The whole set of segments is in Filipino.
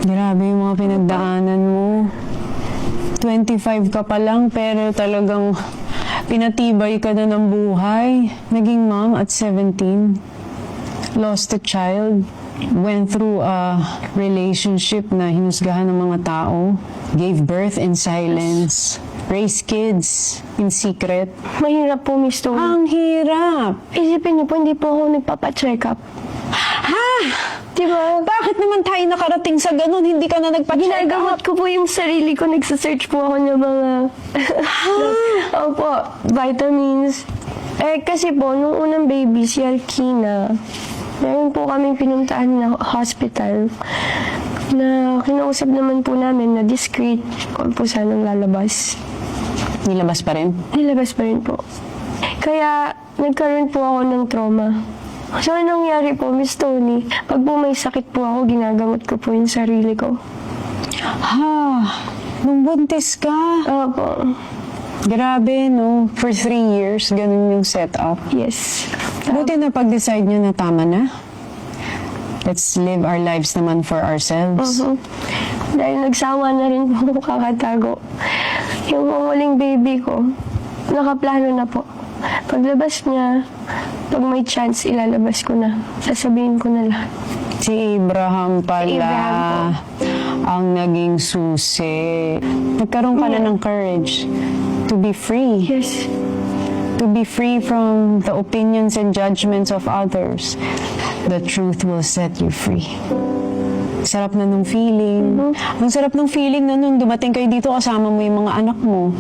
Grabe yung mga pinagdaanan mo. 25 ka pa lang pero talagang pinatibay ka na ng buhay. Naging mom at 17. Lost a child. Went through a relationship na hinusgahan ng mga tao. Gave birth in silence. Raised kids in secret. Mahirap po, Miss Tony. Ang hirap! Isipin niyo po, hindi po ako nagpapacheck up. Ha? Diba? Bakit naman tayo nakarating sa ganun? Hindi ka na nagpa-check Ginagamot up? ko po yung sarili ko. Nagsasearch po ako ng mga... Opo, vitamins. Kasi po, nung unang baby, si Alkina, meron po kaming pinuntahan na hospital na kinausap naman po namin na discreet kung po sanang lalabas. Nilabas pa rin? Nilabas pa rin po. Kaya, nagkaroon po ako ng trauma. So, anong nangyari po, Miss Tony? Pag po may sakit po ako, ginagamot ko po yung sarili ko. Ha? Nung buntis ka? Opo. Grabe, no? For 3 years, ganun yung setup. Yes. Buti na pag-decide nyo na tama na. Let's live our lives naman for ourselves. Dahil nagsawa na rin po ako kakatago. Yung panguling baby ko, nakaplano na po. Paglabas niya, pag may chance, ilalabas ko na. Sasabihin ko na lahat. Si Abraham pala. Si Abraham ang naging susi. Nagkaroon ka na ng courage to be free. Yes. To be free from the opinions and judgments of others. The truth will set you free. Sarap na nung feeling. Ang sarap ng feeling na nung dumating kayo dito kasama mo yung mga anak mo.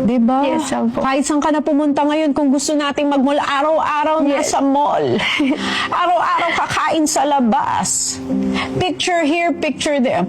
Diba? Yes, opo. Kahit saan ka na pumunta ngayon, kung gusto nating mag-mall, araw-araw nasa mall. Araw-araw kakain sa labas. Picture here, picture there.